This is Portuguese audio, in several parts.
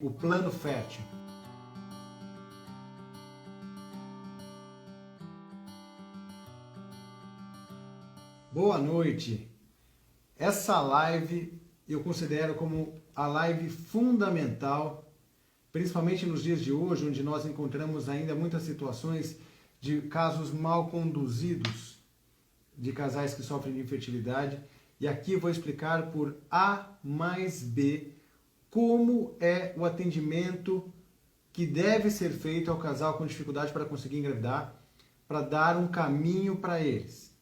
O plano fértil. Boa noite. Essa live eu considero como a live fundamental, principalmente nos dias de hoje, onde nós encontramos ainda muitas situações de casos mal conduzidos, de casais que sofrem de infertilidade. E aqui eu vou explicar por A mais B como é o atendimento que deve ser feito ao casal com dificuldade para conseguir engravidar, para dar um caminho para eles.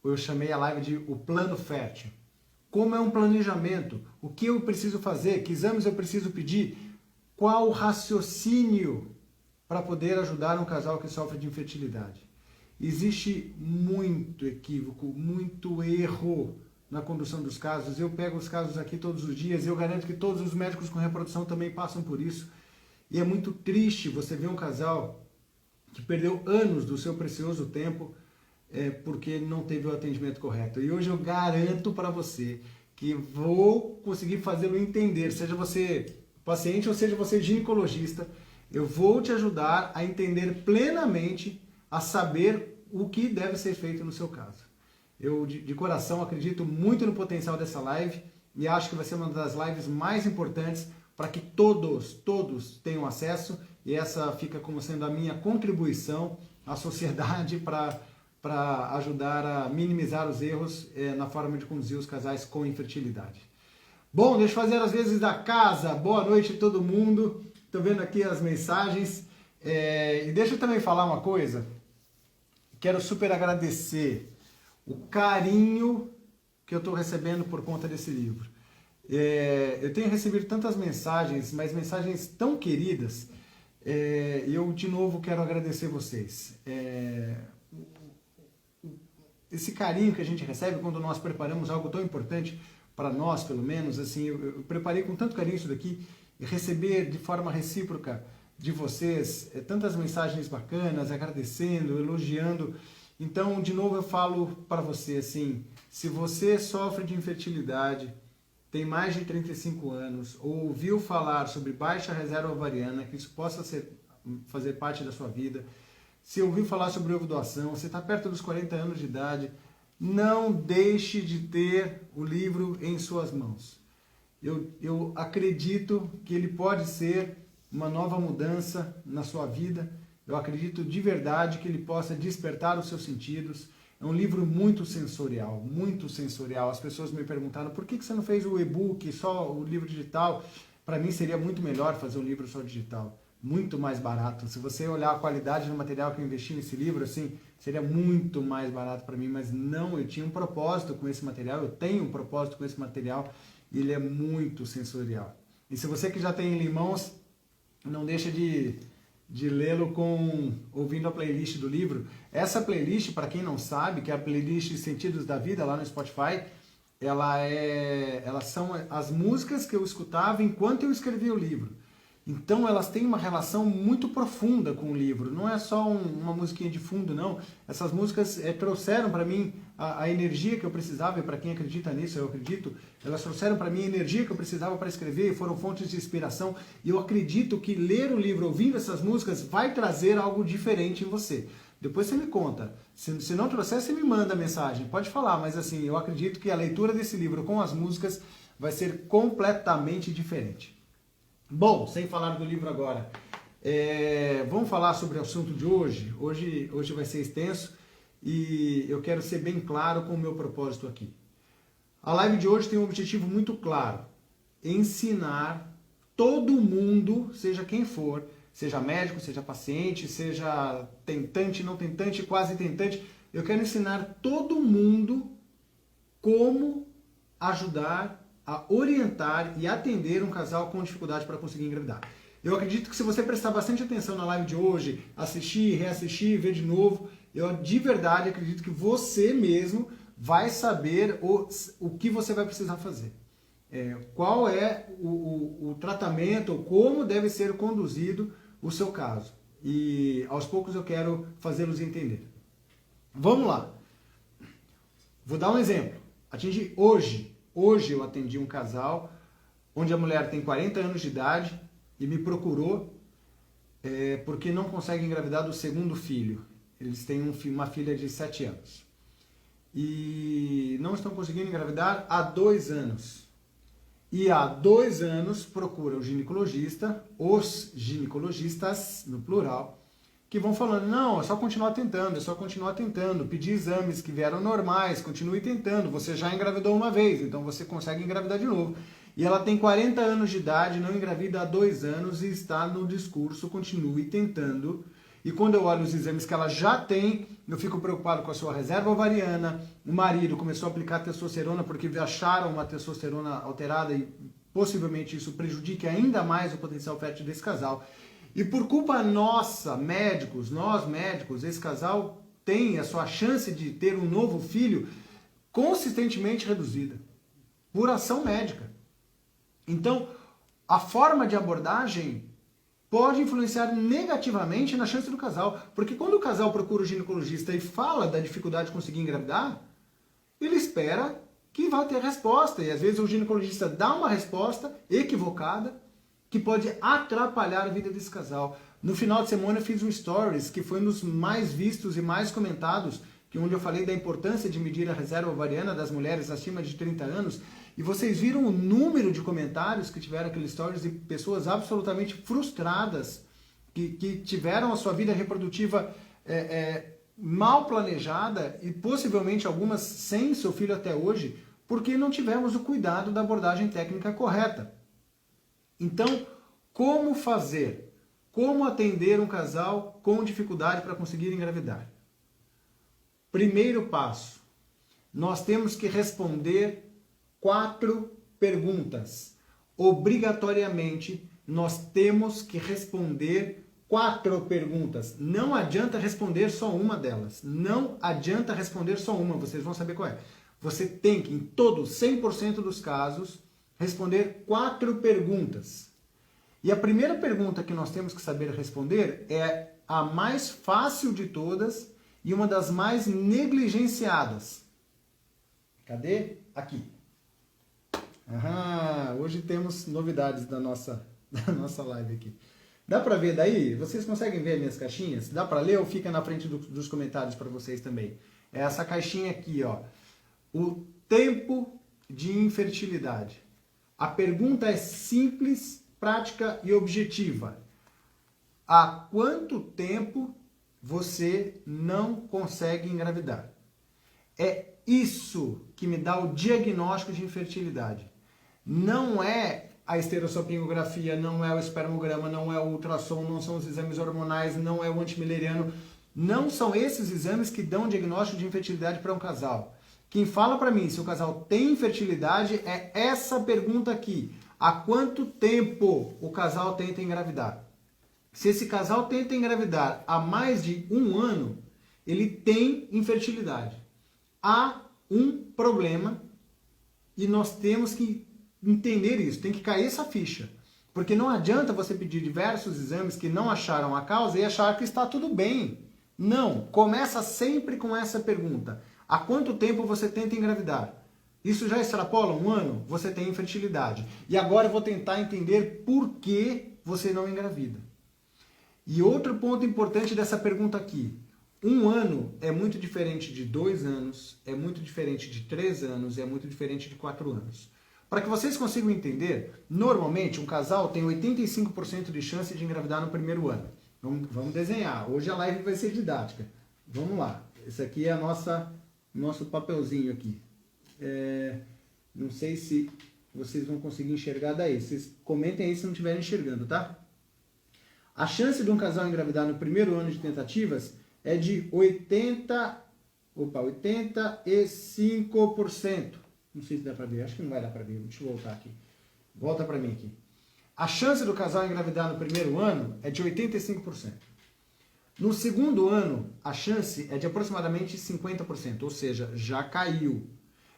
Eu chamei a live de o plano fértil. Como é um planejamento? O que eu preciso fazer? Que exames eu preciso pedir? Qual o raciocínio para poder ajudar um casal que sofre de infertilidade? Existe muito equívoco, muito erro na condução dos casos. Eu pego os casos aqui todos os dias, eu garanto que todos os médicos com reprodução também passam por isso. E é muito triste você ver um casal que perdeu anos do seu precioso tempo porque não teve o atendimento correto. E hoje eu garanto para você que vou conseguir fazê-lo entender, seja você paciente ou seja você ginecologista, eu vou te ajudar a entender plenamente, a saber o que deve ser feito no seu caso. Eu, de coração, acredito muito no potencial dessa live e acho que vai ser uma das lives mais importantes para que todos tenham acesso, e essa fica como sendo a minha contribuição à sociedade para ajudar a minimizar os erros na forma de conduzir os casais com infertilidade. Bom, deixa eu fazer as vezes da casa. Boa noite a todo mundo. Estou vendo aqui as mensagens. E deixa eu também falar uma coisa. Quero super agradecer o carinho que eu estou recebendo por conta desse livro. Eu tenho recebido tantas mensagens, mas mensagens tão queridas, e eu de novo quero agradecer vocês. Esse carinho que a gente recebe quando nós preparamos algo tão importante para nós, pelo menos, assim, eu preparei com tanto carinho isso daqui, e receber de forma recíproca de vocês tantas mensagens bacanas, agradecendo, elogiando. Então, de novo eu falo para você, assim, se você sofre de infertilidade, tem mais de 35 anos, ou ouviu falar sobre baixa reserva ovariana, que isso possa fazer parte da sua vida, se ouviu falar sobre ovo-doação, você está perto dos 40 anos de idade, não deixe de ter o livro em suas mãos. Eu acredito que ele pode ser uma nova mudança na sua vida. Eu acredito de verdade que ele possa despertar os seus sentidos. É um livro muito sensorial, muito sensorial. As pessoas me perguntaram, por que você não fez o e-book, só o livro digital? Para mim seria muito melhor fazer um livro só digital, muito mais barato. Se você olhar a qualidade do material que eu investi nesse livro, assim, seria muito mais barato para mim, mas não, eu tinha um propósito com esse material, eu tenho um propósito com esse material, e ele é muito sensorial. E se você que já tem ele em mãos, não deixa de lê-lo ouvindo a playlist do livro. Essa playlist, para quem não sabe, que é a playlist Sentidos da Vida lá no Spotify, elas são as músicas que eu escutava enquanto eu escrevia o livro. Então elas têm uma relação muito profunda com o livro, não é só uma musiquinha de fundo, não. Essas músicas trouxeram para mim a energia que eu precisava, e para quem acredita nisso, eu acredito, elas trouxeram para mim a energia que eu precisava para escrever, foram fontes de inspiração, e eu acredito que ler o livro ouvindo essas músicas vai trazer algo diferente em você. Depois você me conta, se não trouxer, você me manda mensagem, pode falar, mas assim, eu acredito que a leitura desse livro com as músicas vai ser completamente diferente. Bom, sem falar do livro agora, vamos falar sobre o assunto de hoje. Hoje vai ser extenso e eu quero ser bem claro com o meu propósito aqui. A live de hoje tem um objetivo muito claro: ensinar todo mundo, seja quem for, seja médico, seja paciente, seja tentante, não tentante, quase tentante, eu quero ensinar todo mundo como ajudar a orientar e atender um casal com dificuldade para conseguir engravidar. Eu acredito que se você prestar bastante atenção na live de hoje, assistir, reassistir, ver de novo, eu de verdade acredito que você mesmo vai saber o que você vai precisar fazer. Qual é o tratamento, ou como deve ser conduzido o seu caso. E aos poucos eu quero fazê-los entender. Vamos lá. Vou dar um exemplo. Hoje eu atendi um casal onde a mulher tem 40 anos de idade, e me procurou porque não consegue engravidar do segundo filho. Eles têm uma filha de 7 anos. E não estão conseguindo engravidar há 2 anos. E há 2 anos procura o ginecologista, os ginecologistas, no plural, que vão falando, não, é só continuar tentando, pedir exames que vieram normais, continue tentando, você já engravidou uma vez, então você consegue engravidar de novo. E ela tem 40 anos de idade, não engravida há 2 anos e está no discurso, continue tentando. E quando eu olho os exames que ela já tem, eu fico preocupado com a sua reserva ovariana, o marido começou a aplicar testosterona porque acharam uma testosterona alterada e possivelmente isso prejudique ainda mais o potencial fértil desse casal. E por culpa nossa, nós médicos, esse casal tem a sua chance de ter um novo filho consistentemente reduzida, por ação médica. Então, a forma de abordagem pode influenciar negativamente na chance do casal, porque quando o casal procura o ginecologista e fala da dificuldade de conseguir engravidar, ele espera que vai ter resposta, e às vezes o ginecologista dá uma resposta equivocada, que pode atrapalhar a vida desse casal. No final de semana eu fiz um stories, que foi um dos mais vistos e mais comentados, onde eu falei da importância de medir a reserva ovariana das mulheres acima de 30 anos, e vocês viram o número de comentários que tiveram aqueles stories de pessoas absolutamente frustradas, que tiveram a sua vida reprodutiva mal planejada, e possivelmente algumas sem seu filho até hoje, porque não tivemos o cuidado da abordagem técnica correta. Então, como fazer? Como atender um casal com dificuldade para conseguir engravidar? Primeiro passo, nós temos que responder 4 perguntas. Obrigatoriamente, nós temos que responder 4 perguntas. Não adianta responder só uma delas. Não adianta responder só uma, vocês vão saber qual é. Você tem que, em todo 100% dos casos, responder 4 perguntas. E a primeira pergunta que nós temos que saber responder é a mais fácil de todas e uma das mais negligenciadas. Cadê? Aqui. Hoje temos novidades da nossa live aqui. Dá para ver daí? Vocês conseguem ver minhas caixinhas? Dá para ler ou fica na frente dos comentários para vocês também? É essa caixinha aqui, ó. O tempo de infertilidade. A pergunta é simples, prática e objetiva. Há quanto tempo você não consegue engravidar? É isso que me dá o diagnóstico de infertilidade. Não é a esterossalpingografia, não é o espermograma, não é o ultrassom, não são os exames hormonais, não é o antimileriano. Não são esses exames que dão diagnóstico de infertilidade para um casal. Quem fala para mim se o casal tem infertilidade é essa pergunta aqui. Há quanto tempo o casal tenta engravidar? Se esse casal tenta engravidar há mais de 1 ano, ele tem infertilidade. Há um problema e nós temos que entender isso, tem que cair essa ficha. Porque não adianta você pedir diversos exames que não acharam a causa e achar que está tudo bem. Não, começa sempre com essa pergunta. Há quanto tempo você tenta engravidar? Isso já extrapola 1 ano? Você tem infertilidade. E agora eu vou tentar entender por que você não engravida. E outro ponto importante dessa pergunta aqui. 1 ano é muito diferente de 2 anos, é muito diferente de 3 anos, é muito diferente de 4 anos. Para que vocês consigam entender, normalmente um casal tem 85% de chance de engravidar no primeiro ano. Vamos desenhar. Hoje a live vai ser didática. Vamos lá. Esse aqui é nosso papelzinho aqui. Não sei se vocês vão conseguir enxergar daí. Vocês comentem aí se não estiverem enxergando, tá? A chance de um casal engravidar no primeiro ano de tentativas é de 85%. Não sei se dá para ver, acho que não vai dar para ver. Deixa eu voltar aqui. Volta para mim aqui. A chance do casal engravidar no primeiro ano é de 85%. No segundo ano, a chance é de aproximadamente 50%, ou seja, já caiu.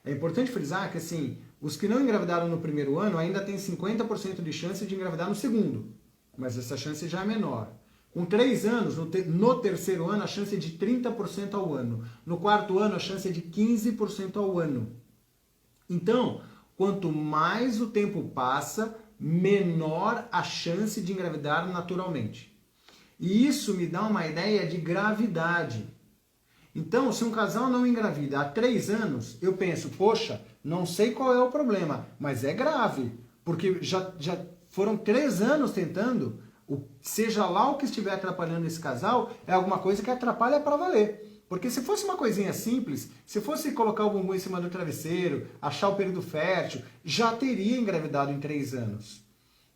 É importante frisar que assim, os que não engravidaram no primeiro ano ainda têm 50% de chance de engravidar no segundo, mas essa chance já é menor. Com 3 anos, no terceiro ano, a chance é de 30% ao ano. No quarto ano, a chance é de 15% ao ano. Então, quanto mais o tempo passa, menor a chance de engravidar naturalmente. E isso me dá uma ideia de gravidade. Então, se um casal não engravida há 3 anos, eu penso, poxa, não sei qual é o problema, mas é grave, porque já foram 3 anos tentando, seja lá o que estiver atrapalhando esse casal, é alguma coisa que atrapalha para valer. Porque se fosse uma coisinha simples, se fosse colocar o bumbum em cima do travesseiro, achar o período fértil, já teria engravidado em 3 anos.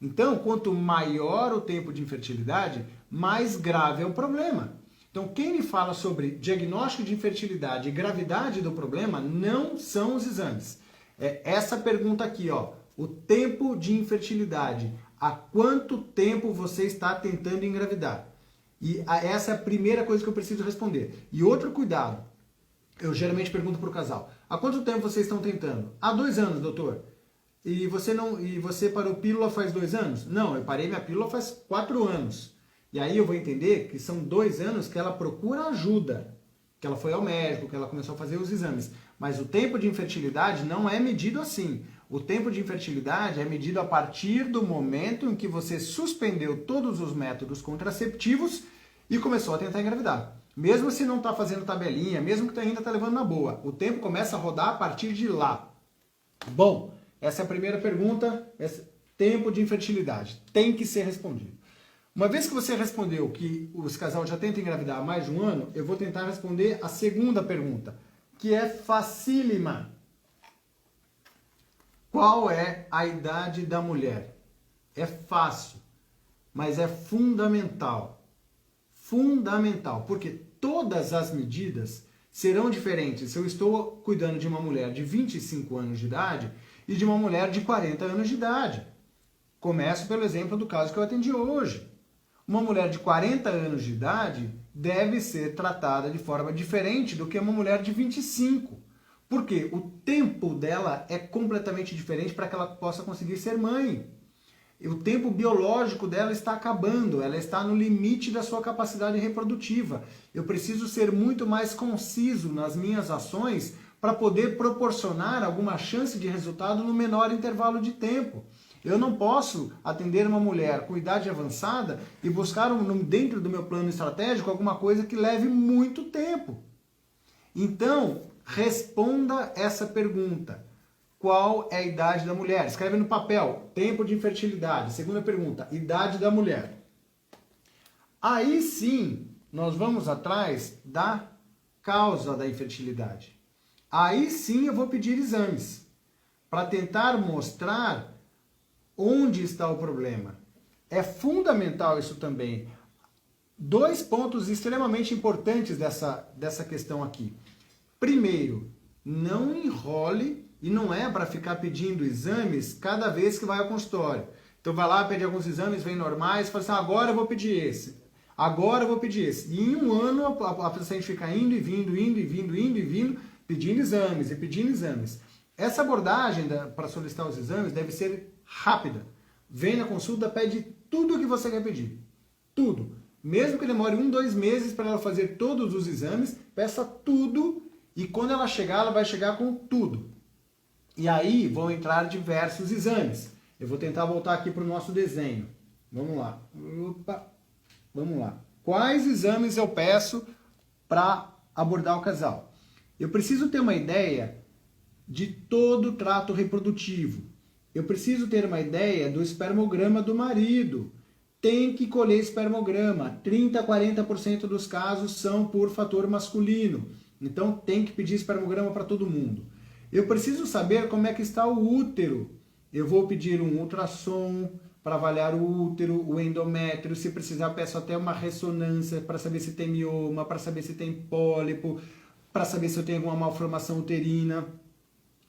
Então, quanto maior o tempo de infertilidade, mais grave é o problema. Então, quem me fala sobre diagnóstico de infertilidade e gravidade do problema não são os exames. É essa pergunta aqui, ó, o tempo de infertilidade. Há quanto tempo você está tentando engravidar? E essa é a primeira coisa que eu preciso responder. E outro cuidado, eu geralmente pergunto para o casal, há quanto tempo vocês estão tentando? Há 2 anos, doutor. E você parou pílula faz 2 anos? Não, eu parei minha pílula faz 4 anos. E aí eu vou entender que são 2 anos que ela procura ajuda, que ela foi ao médico, que ela começou a fazer os exames. Mas o tempo de infertilidade não é medido assim. O tempo de infertilidade é medido a partir do momento em que você suspendeu todos os métodos contraceptivos e começou a tentar engravidar. Mesmo se não está fazendo tabelinha, mesmo que ainda está levando na boa, o tempo começa a rodar a partir de lá. Bom, essa é a primeira pergunta, tempo de infertilidade. Tem que ser respondido. Uma vez que você respondeu que os casais já tentam engravidar há mais de 1 ano, eu vou tentar responder a segunda pergunta, que é facílima. Qual é a idade da mulher? É fácil, mas é fundamental. Fundamental, porque todas as medidas serão diferentes se eu estou cuidando de uma mulher de 25 anos de idade e de uma mulher de 40 anos de idade. Começo pelo exemplo do caso que eu atendi hoje. Uma mulher de 40 anos de idade deve ser tratada de forma diferente do que uma mulher de 25. Porque o tempo dela é completamente diferente para que ela possa conseguir ser mãe. O tempo biológico dela está acabando, ela está no limite da sua capacidade reprodutiva. Eu preciso ser muito mais conciso nas minhas ações para poder proporcionar alguma chance de resultado no menor intervalo de tempo. Eu não posso atender uma mulher com idade avançada e buscar dentro do meu plano estratégico alguma coisa que leve muito tempo. Então, responda essa pergunta. Qual é a idade da mulher? Escreve no papel, tempo de infertilidade. Segunda pergunta, idade da mulher. Aí sim, nós vamos atrás da causa da infertilidade. Aí sim eu vou pedir exames para tentar mostrar onde está o problema. É fundamental isso também. 2 pontos extremamente importantes dessa questão aqui. Primeiro, não enrole, e não é para ficar pedindo exames cada vez que vai ao consultório. Então vai lá, pede alguns exames, vem normais, fala assim, agora eu vou pedir esse, agora eu vou pedir esse. E em 1 ano a paciente fica indo e vindo, pedindo exames e pedindo exames. Essa abordagem para solicitar os exames deve ser rápida. Vem na consulta, pede tudo o que você quer pedir. Tudo. Mesmo que demore 1, 2 meses para ela fazer todos os exames, peça tudo. E quando ela chegar, ela vai chegar com tudo. E aí vão entrar diversos exames. Eu vou tentar voltar aqui para o nosso desenho. Vamos lá. Opa. Vamos lá. Quais exames eu peço para abordar o casal? Eu preciso ter uma ideia de todo o trato reprodutivo. Eu preciso ter uma ideia do espermograma do marido. Tem que colher espermograma. 30% a 40% dos casos são por fator masculino. Então tem que pedir espermograma para todo mundo. Eu preciso saber como é que está o útero. Eu vou pedir um ultrassom para avaliar o útero, o endométrio. Se precisar, peço até uma ressonância para saber se tem mioma, para saber se tem pólipo, para saber se eu tenho alguma malformação uterina.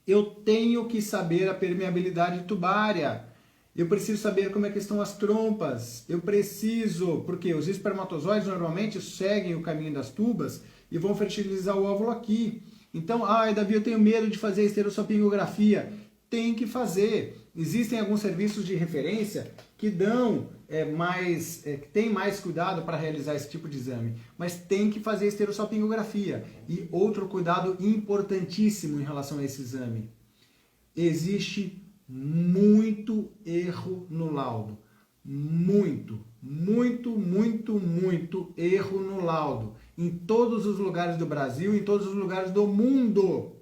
Eu tenho que saber a permeabilidade tubária. Eu preciso saber como é que estão as trompas. Eu preciso, porque os espermatozoides normalmente seguem o caminho das tubas e vão fertilizar o óvulo aqui. Então, Davi, eu tenho medo de fazer esterossalpingografia. Tem que fazer. Existem alguns serviços de referência que dão que tem mais cuidado para realizar esse tipo de exame. Mas tem que fazer esterossalpingografia. E outro cuidado importantíssimo em relação a esse exame. Existe muito erro no laudo. Muito erro no laudo. Em todos os lugares do Brasil, em todos os lugares do mundo.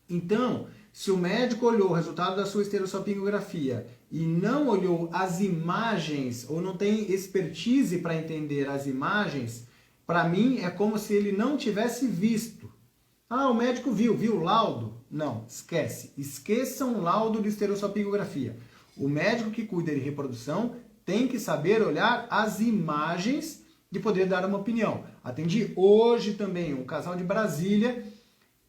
Então, se o médico olhou o resultado da sua esterossalpingografia e não olhou as imagens, ou não tem expertise para entender as imagens, para mim é como se ele não tivesse visto. Ah, o médico viu o laudo? Não, esquece. Esqueçam o laudo de esterossalpingografia. O médico que cuida de reprodução tem que saber olhar as imagens de poder dar uma opinião. Atendi hoje também um casal de Brasília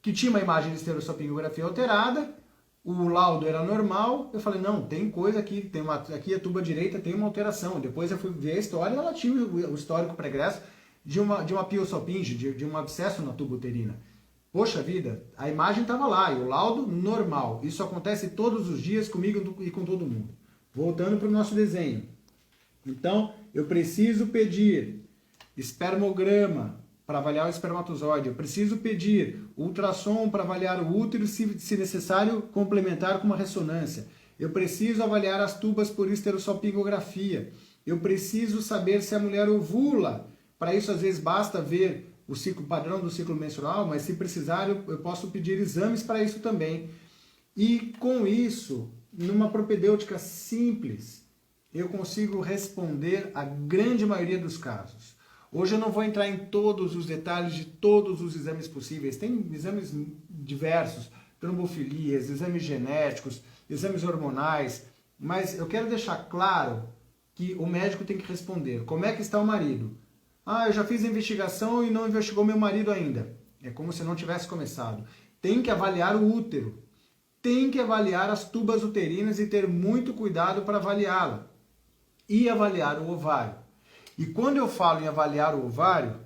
que tinha uma imagem de esterossalpingografia alterada, o laudo era normal, eu falei, não, tem coisa aqui, aqui a tuba direita tem uma alteração. Depois eu fui ver a história e ela tinha o histórico pregresso de uma piossalpinge, de um abscesso na tuba uterina. Poxa vida, a imagem estava lá e o laudo normal. Isso acontece todos os dias comigo e com todo mundo. Voltando para o nosso desenho. Então, eu preciso pedir espermograma para avaliar o espermatozoide. Eu preciso pedir ultrassom para avaliar o útero, se necessário, complementar com uma ressonância. Eu preciso avaliar as tubas por esterossalpingografia. Eu preciso saber se a mulher ovula. Para isso, às vezes, basta ver o ciclo padrão do ciclo menstrual, mas se precisar, eu posso pedir exames para isso também. E com isso, numa propedêutica simples, eu consigo responder a grande maioria dos casos. Hoje eu não vou entrar em todos os detalhes de todos os exames possíveis. Tem exames diversos, trombofilias, exames genéticos, exames hormonais, mas eu quero deixar claro que o médico tem que responder. Como é que está o marido? Ah, eu já fiz a investigação e não investigou meu marido ainda. É como se não tivesse começado. Tem que avaliar o útero. Tem que avaliar as tubas uterinas e ter muito cuidado para avaliá-la. E avaliar o ovário. E quando eu falo em avaliar o ovário,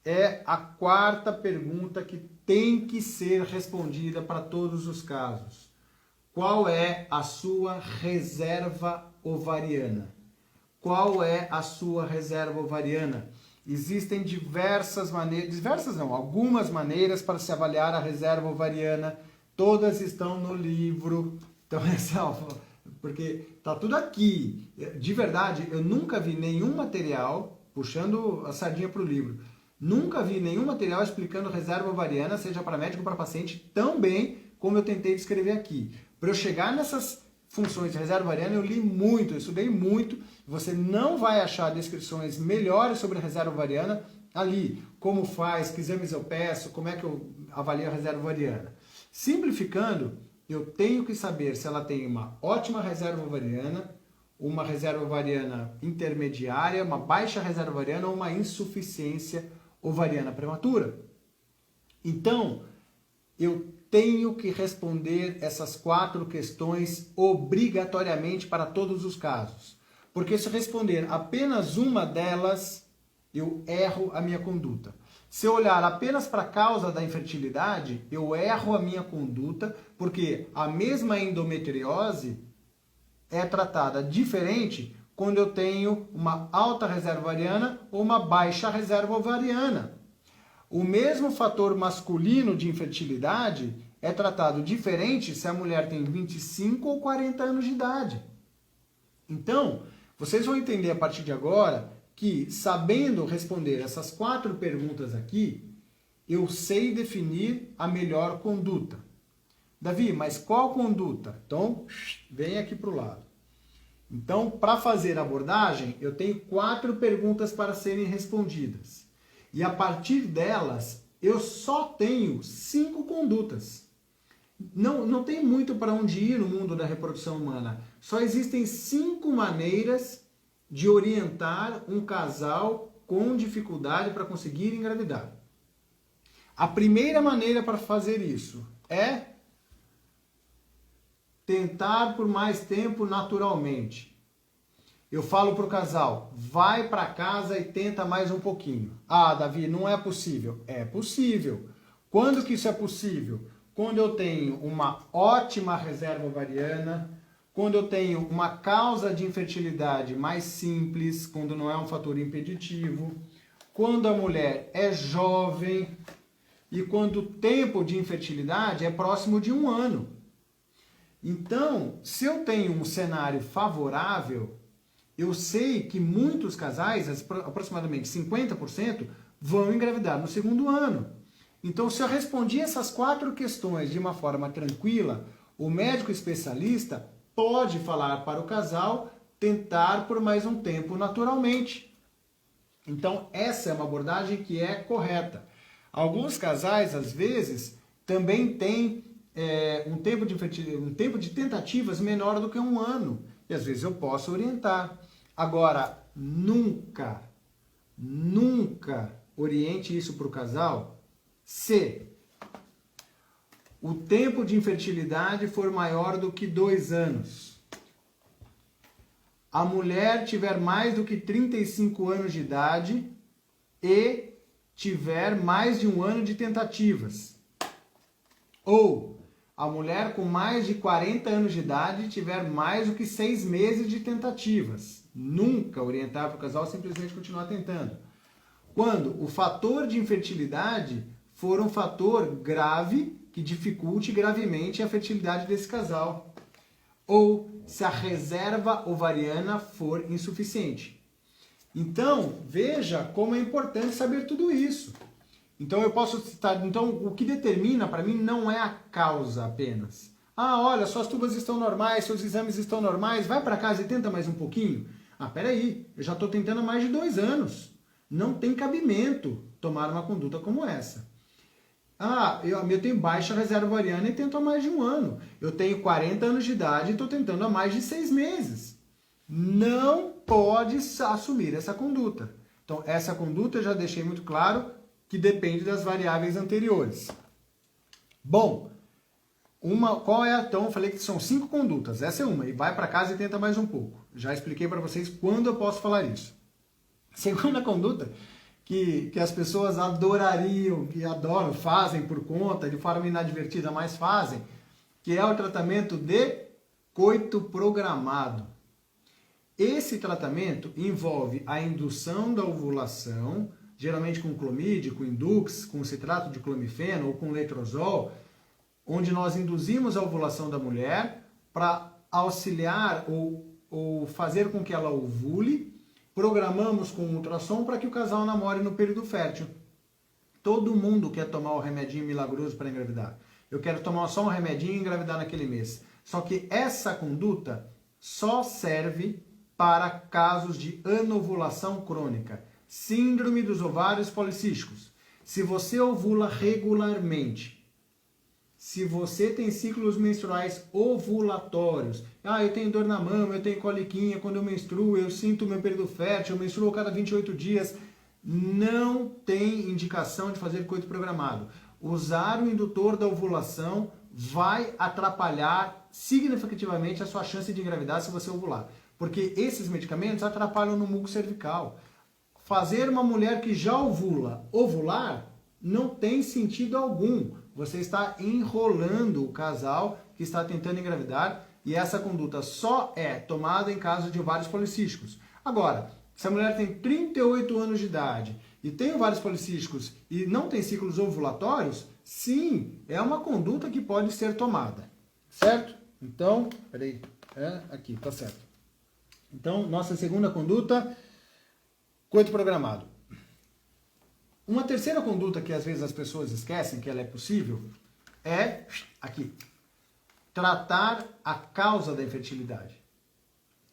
é a quarta pergunta que tem que ser respondida para todos os casos. Qual é a sua reserva ovariana? Qual é a sua reserva ovariana? Existem algumas maneiras para se avaliar a reserva ovariana. Todas estão no livro. Então, porque tá tudo aqui. De verdade, eu nunca vi nenhum material, puxando a sardinha para o livro, nunca vi nenhum material explicando reserva ovariana, seja para médico ou para paciente, tão bem como eu tentei descrever aqui. Para eu chegar nessas funções de reserva ovariana, eu li muito, eu estudei muito. Você não vai achar descrições melhores sobre a reserva ovariana ali. Como faz, que exames eu peço, como é que eu avalio a reserva ovariana. Simplificando, eu tenho que saber se ela tem uma ótima reserva ovariana, uma reserva ovariana intermediária, uma baixa reserva ovariana ou uma insuficiência ovariana prematura. Então, eu tenho que responder essas 4 questões obrigatoriamente para todos os casos. Porque se responder apenas uma delas, eu erro a minha conduta. Se eu olhar apenas para a causa da infertilidade, eu erro a minha conduta, porque a mesma endometriose é tratada diferente quando eu tenho uma alta reserva ovariana ou uma baixa reserva ovariana. O mesmo fator masculino de infertilidade é tratado diferente se a mulher tem 25 ou 40 anos de idade. Então, vocês vão entender a partir de agora que, sabendo responder essas 4 perguntas aqui, eu sei definir a melhor conduta. Davi, mas qual conduta? Então, vem aqui para o lado. Então, para fazer a abordagem, eu tenho 4 perguntas para serem respondidas. E a partir delas, eu só tenho 5 condutas. Não tem muito para onde ir no mundo da reprodução humana. Só existem 5 maneiras de orientar um casal com dificuldade para conseguir engravidar. A primeira maneira para fazer isso é tentar por mais tempo naturalmente. Eu falo para o casal, vai para casa e tenta mais um pouquinho. Ah, Davi, não é possível. É possível. Quando que isso é possível? Quando eu tenho uma ótima reserva ovariana, quando eu tenho uma causa de infertilidade mais simples, quando não é um fator impeditivo, quando a mulher é jovem e quando o tempo de infertilidade é próximo de 1 ano. Então, se eu tenho um cenário favorável, eu sei que muitos casais, aproximadamente 50%, vão engravidar no segundo ano. Então, se eu respondi essas 4 questões de uma forma tranquila, o médico especialista pode falar para o casal tentar por mais um tempo naturalmente. Então, essa é uma abordagem que é correta. Alguns casais, às vezes, também têm um tempo de tentativas menor do que 1 ano. E às vezes eu posso orientar. Agora, nunca oriente isso para o casal se o tempo de infertilidade for maior do que 2 anos. A mulher tiver mais do que 35 anos de idade e tiver mais de 1 ano de tentativas. Ou a mulher com mais de 40 anos de idade tiver mais do que 6 meses de tentativas. Nunca orientar para o casal, simplesmente continuar tentando. Quando o fator de infertilidade for um fator grave que dificulte gravemente a fertilidade desse casal. Ou se a reserva ovariana for insuficiente. Então, veja como é importante saber tudo isso. Então, eu posso citar, então, o que determina para mim não é a causa apenas. Ah, olha, suas tubas estão normais, seus exames estão normais, vai para casa e tenta mais um pouquinho. Ah, peraí, eu já estou tentando há mais de 2 anos. Não tem cabimento tomar uma conduta como essa. Ah, eu tenho baixa reserva ovariana e tento há mais de 1 ano. Eu tenho 40 anos de idade e estou tentando há mais de 6 meses. Não pode assumir essa conduta. Então, essa conduta eu já deixei muito claro que depende das variáveis anteriores. Bom, qual é então? Eu falei que são 5 condutas. Essa é uma. E vai para casa e tenta mais um pouco. Já expliquei para vocês quando eu posso falar isso. Segunda conduta, que as pessoas adorariam, que adoram, fazem por conta, de forma inadvertida, mas fazem, que é o tratamento de coito programado. Esse tratamento envolve a indução da ovulação, geralmente com clomid, com indux, com citrato de clomifeno ou com letrozol, onde nós induzimos a ovulação da mulher para auxiliar ou fazer com que ela ovule. Programamos com ultrassom para que o casal namore no período fértil. Todo mundo quer tomar o remedinho milagroso para engravidar. Eu quero tomar só um remedinho e engravidar naquele mês. Só que essa conduta só serve para casos de anovulação crônica, síndrome dos ovários policísticos. Se você ovula regularmente, se você tem ciclos menstruais ovulatórios, eu tenho dor na mama, eu tenho coliquinha, quando eu menstruo, eu sinto meu período fértil, eu menstruo a cada 28 dias, não tem indicação de fazer coito programado. Usar o indutor da ovulação vai atrapalhar significativamente a sua chance de engravidar se você ovular. Porque esses medicamentos atrapalham no muco cervical. Fazer uma mulher que já ovula, ovular, não tem sentido algum. Você está enrolando o casal que está tentando engravidar e essa conduta só é tomada em caso de ovários policísticos. Agora, se a mulher tem 38 anos de idade e tem ovários policísticos e não tem ciclos ovulatórios, sim, é uma conduta que pode ser tomada. Certo? Então, peraí, aqui, tá certo. Então, nossa segunda conduta, coito programado. Uma terceira conduta que às vezes as pessoas esquecem que ela é possível é, aqui, tratar a causa da infertilidade.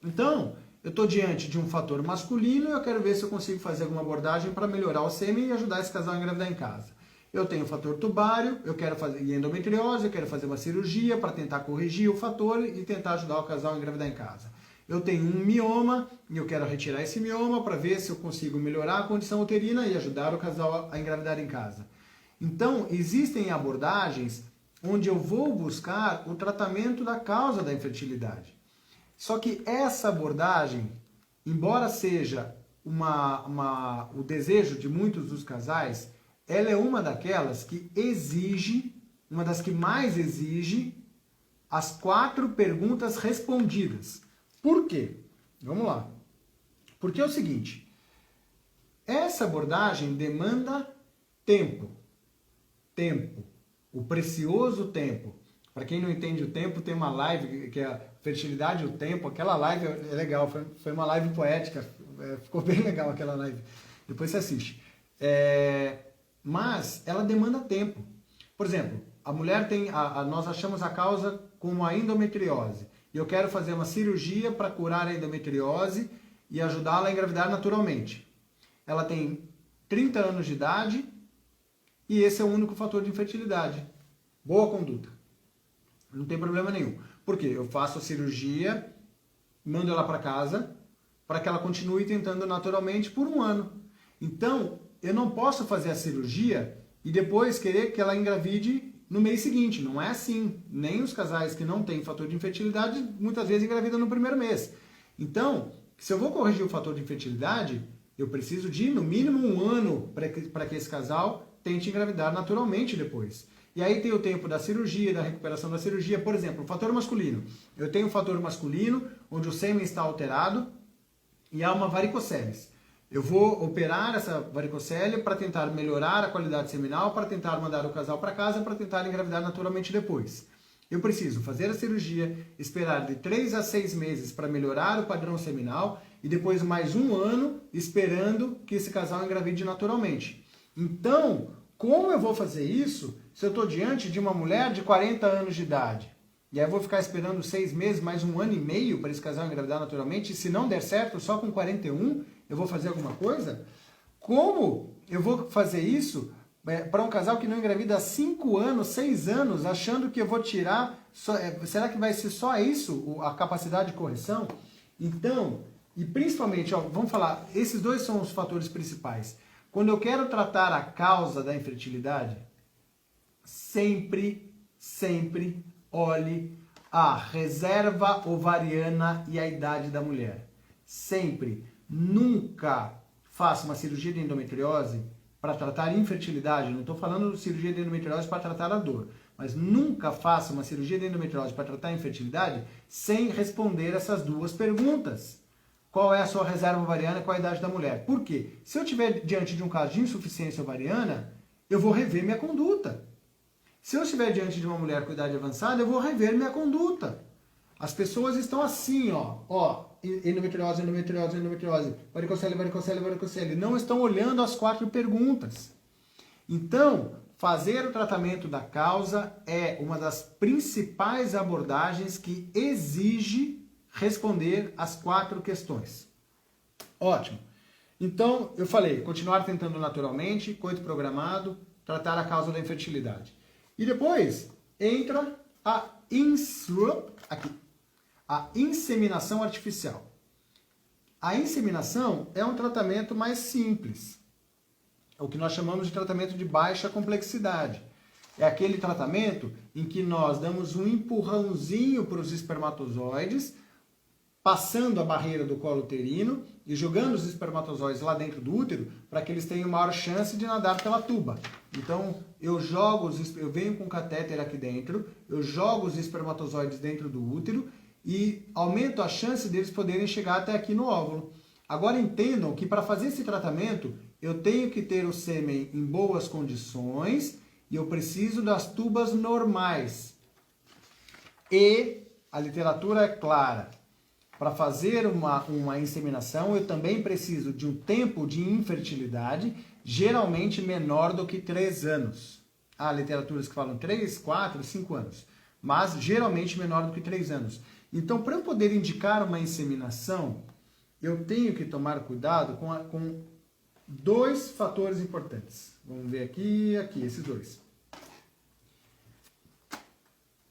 Então, eu estou diante de um fator masculino e eu quero ver se eu consigo fazer alguma abordagem para melhorar o sêmen e ajudar esse casal a engravidar em casa. Eu tenho o fator tubário, eu quero fazer endometriose, eu quero fazer uma cirurgia para tentar corrigir o fator e tentar ajudar o casal a engravidar em casa. Eu tenho um mioma e eu quero retirar esse mioma para ver se eu consigo melhorar a condição uterina e ajudar o casal a engravidar em casa. Então, existem abordagens onde eu vou buscar o tratamento da causa da infertilidade. Só que essa abordagem, embora seja o desejo de muitos dos casais, ela é uma daquelas que exige, uma das que mais exige, as 4 perguntas respondidas. Por quê? Vamos lá. Porque é o seguinte, essa abordagem demanda tempo. Tempo. O precioso tempo. Para quem não entende o tempo, tem uma live que é a Fertilidade e o Tempo. Aquela live é legal, foi uma live poética, ficou bem legal aquela live. Depois você assiste. Mas ela demanda tempo. Por exemplo, a mulher tem, nós achamos a causa como a endometriose. E eu quero fazer uma cirurgia para curar a endometriose e ajudá-la a engravidar naturalmente. Ela tem 30 anos de idade e esse é o único fator de infertilidade. Boa conduta. Não tem problema nenhum. Por quê? Eu faço a cirurgia, mando ela para casa para que ela continue tentando naturalmente por 1 ano. Então, eu não posso fazer a cirurgia e depois querer que ela engravide no mês seguinte. Não é assim. Nem os casais que não têm fator de infertilidade muitas vezes engravidam no primeiro mês. Então, se eu vou corrigir o fator de infertilidade, eu preciso de no mínimo 1 ano para que esse casal tente engravidar naturalmente depois. E aí tem o tempo da cirurgia, da recuperação da cirurgia. Por exemplo, o fator masculino. Eu tenho um fator masculino onde o sêmen está alterado e há uma varicoceles. Eu vou operar essa varicocele para tentar melhorar a qualidade seminal, para tentar mandar o casal para casa, para tentar engravidar naturalmente depois. Eu preciso fazer a cirurgia, esperar de 3 a 6 meses para melhorar o padrão seminal e depois mais 1 ano esperando que esse casal engravide naturalmente. Então, como eu vou fazer isso se eu estou diante de uma mulher de 40 anos de idade? E aí eu vou ficar esperando 6 meses, mais 1 ano e meio para esse casal engravidar naturalmente? E se não der certo, só com 41, eu vou fazer alguma coisa? Como eu vou fazer isso para um casal que não engravida há 5 anos, 6 anos, achando que eu vou tirar... será que vai ser só isso, a capacidade de correção? Então, e principalmente, vamos falar, esses dois são os fatores principais. Quando eu quero tratar a causa da infertilidade, sempre olhe a reserva ovariana e a idade da mulher. Sempre. Nunca faça uma cirurgia de endometriose para tratar infertilidade. Não estou falando de cirurgia de endometriose para tratar a dor. Mas nunca faça uma cirurgia de endometriose para tratar a infertilidade sem responder essas 2 perguntas. Qual é a sua reserva ovariana e qual a idade da mulher? Por quê? Se eu estiver diante de um caso de insuficiência ovariana, eu vou rever minha conduta. Se eu estiver diante de uma mulher com idade avançada, eu vou rever minha conduta. As pessoas estão assim, endometriose, varicocele. Não estão olhando as 4 perguntas. Então, fazer o tratamento da causa é uma das principais abordagens que exige responder as 4 questões. Ótimo. Então, eu falei, continuar tentando naturalmente, coito programado, tratar a causa da infertilidade. E depois entra a inseminação artificial. A inseminação é um tratamento mais simples. É o que nós chamamos de tratamento de baixa complexidade. É aquele tratamento em que nós damos um empurrãozinho para os espermatozoides, passando a barreira do colo uterino e jogando os espermatozoides lá dentro do útero para que eles tenham maior chance de nadar pela tuba. Então, eu venho com um catéter aqui dentro, eu jogo os espermatozoides dentro do útero e aumento a chance deles poderem chegar até aqui no óvulo. Agora entendam que para fazer esse tratamento, eu tenho que ter o sêmen em boas condições e eu preciso das tubas normais. E a literatura é clara. Para fazer uma inseminação, eu também preciso de um tempo de infertilidade, geralmente menor do que 3 anos. Há literaturas que falam 3, 4, 5 anos, mas geralmente menor do que 3 anos. Então, para eu poder indicar uma inseminação, eu tenho que tomar cuidado com 2 fatores importantes. Vamos ver aqui e aqui, esses 2.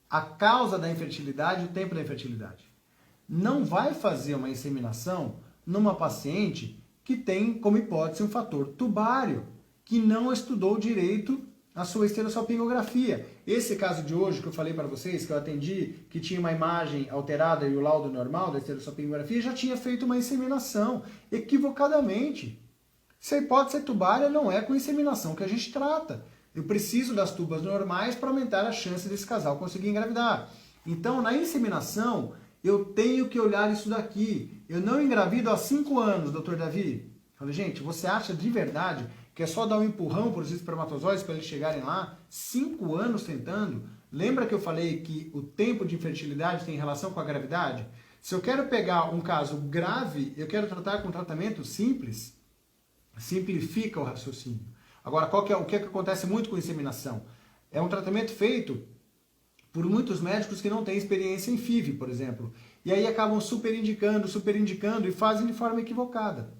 A causa da infertilidade e o tempo da infertilidade. Não vai fazer uma inseminação numa paciente que tem como hipótese um fator tubário, que não estudou direito a sua esterossalpingografia. Esse caso de hoje que eu falei para vocês, que eu atendi, que tinha uma imagem alterada e o laudo normal da esterossalpingografia, já tinha feito uma inseminação, equivocadamente. Se a hipótese é tubária, não é com inseminação que a gente trata. Eu preciso das tubas normais para aumentar a chance desse casal conseguir engravidar. Então, na inseminação, eu tenho que olhar isso daqui. Eu não engravido há 5 anos, doutor Davi. Falei, gente, você acha de verdade que é só dar um empurrão para os espermatozoides para eles chegarem lá? 5 anos tentando? Lembra que eu falei que o tempo de infertilidade tem relação com a gravidade? Se eu quero pegar um caso grave, eu quero tratar com um tratamento simples, simplifica o raciocínio. Agora, o que acontece muito com inseminação? É um tratamento feito por muitos médicos que não têm experiência em FIV, por exemplo. E aí acabam superindicando e fazem de forma equivocada.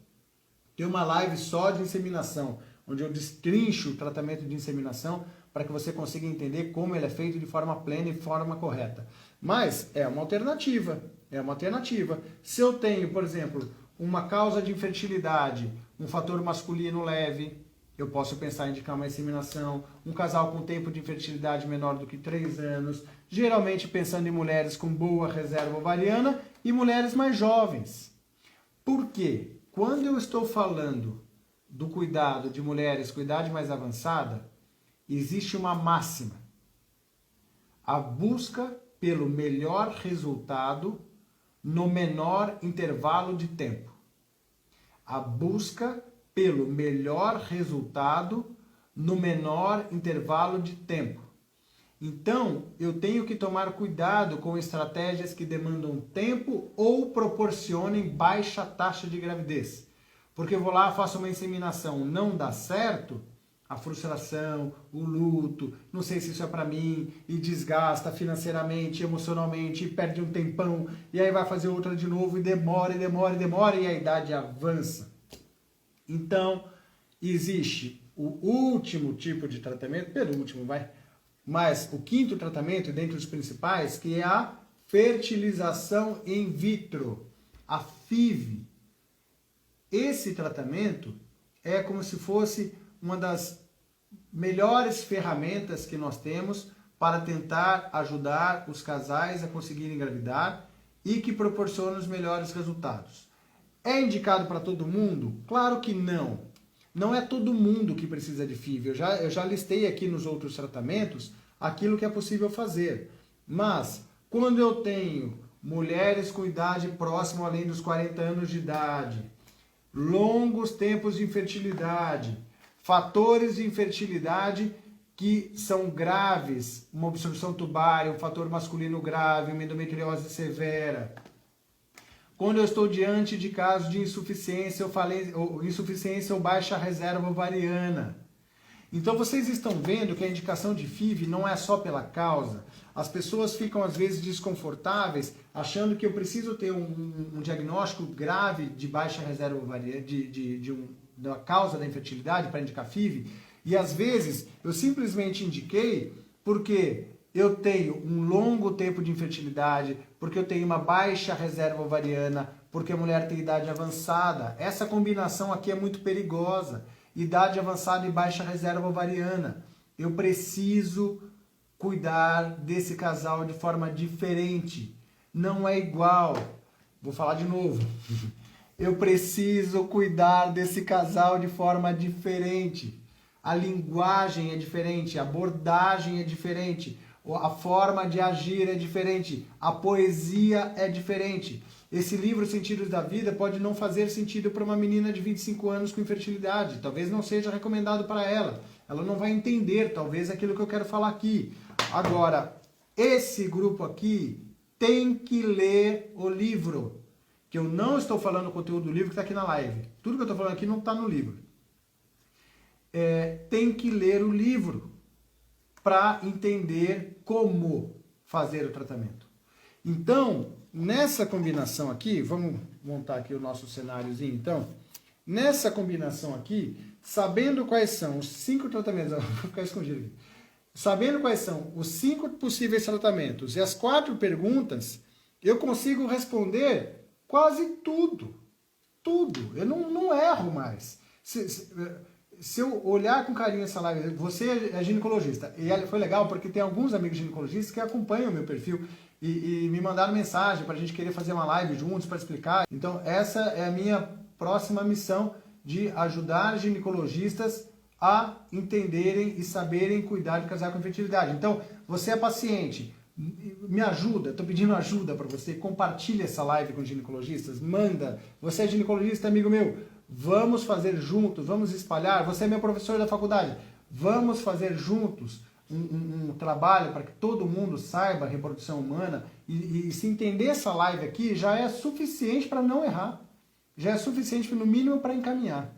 Tem uma live só de inseminação, onde eu destrincho o tratamento de inseminação para que você consiga entender como ele é feito de forma plena e forma correta. Mas é uma alternativa, Se eu tenho, por exemplo, uma causa de infertilidade, um fator masculino leve, eu posso pensar em indicar uma inseminação, um casal com tempo de infertilidade menor do que 3 anos, geralmente pensando em mulheres com boa reserva ovariana e mulheres mais jovens. Por quê? Quando eu estou falando do cuidado de mulheres com idade mais avançada, existe uma máxima. A busca pelo melhor resultado no menor intervalo de tempo. A busca pelo melhor resultado no menor intervalo de tempo. Então, eu tenho que tomar cuidado com estratégias que demandam tempo ou proporcionem baixa taxa de gravidez. Porque eu vou lá, faço uma inseminação, não dá certo, a frustração, o luto, não sei se isso é para mim, e desgasta financeiramente, emocionalmente, e perde um tempão, e aí vai fazer outra de novo, e demora, e a idade avança. Então, existe o último tipo de tratamento, penúltimo, mas o quinto tratamento, dentre os principais, que é a fertilização in vitro, a FIV. Esse tratamento é como se fosse uma das melhores ferramentas que nós temos para tentar ajudar os casais a conseguirem engravidar e que proporciona os melhores resultados. É indicado para todo mundo? Claro que não. Não é todo mundo que precisa de FIV. Eu já listei aqui nos outros tratamentos aquilo que é possível fazer. Mas, quando eu tenho mulheres com idade próxima além dos 40 anos de idade, longos tempos de infertilidade, fatores de infertilidade que são graves, uma obstrução tubária, um fator masculino grave, uma endometriose severa. Quando eu estou diante de casos de insuficiência, insuficiência ou baixa reserva ovariana. Então vocês estão vendo que a indicação de FIV não é só pela causa. As pessoas ficam às vezes desconfortáveis, achando que eu preciso ter um diagnóstico grave de baixa reserva ovariana, da causa da infertilidade para indicar FIV. E às vezes eu simplesmente indiquei porque eu tenho um longo tempo de infertilidade, porque eu tenho uma baixa reserva ovariana, porque a mulher tem idade avançada. Essa combinação aqui é muito perigosa. Idade avançada e baixa reserva ovariana. Eu preciso cuidar desse casal de forma diferente. Não é igual. Vou falar de novo. Eu preciso cuidar desse casal de forma diferente. A linguagem é diferente, a abordagem é diferente, a forma de agir é diferente, a poesia é diferente. Esse livro, Sentidos da Vida, pode não fazer sentido para uma menina de 25 anos com infertilidade. Talvez não seja recomendado para ela. Ela não vai entender, talvez, aquilo que eu quero falar aqui. Agora, esse grupo aqui tem que ler o livro. Que eu não estou falando o conteúdo do livro que está aqui na live. Tudo que eu estou falando aqui não está no livro. Tem que ler o livro para entender como fazer o tratamento. Então, nessa combinação aqui, vamos montar aqui o nosso cenáriozinho, então. Nessa combinação aqui, sabendo quais são os 5 tratamentos, vou ficar escondido aqui. Sabendo quais são os 5 possíveis tratamentos e as 4 perguntas, eu consigo responder quase tudo. Tudo. Eu não erro mais. Se eu olhar com carinho essa live, você é ginecologista, e foi legal porque tem alguns amigos ginecologistas que acompanham o meu perfil e me mandaram mensagem para a gente querer fazer uma live juntos para explicar. Então essa é a minha próxima missão, de ajudar ginecologistas a entenderem e saberem cuidar de casal com infertilidade. Então, você é paciente, me ajuda, estou pedindo ajuda para você, compartilha essa live com ginecologistas, manda, você é ginecologista, amigo meu, vamos fazer juntos, vamos espalhar, você é meu professor da faculdade, vamos fazer juntos um trabalho para que todo mundo saiba a reprodução humana e se entender essa live aqui já é suficiente para não errar. Já é suficiente, no mínimo, para encaminhar.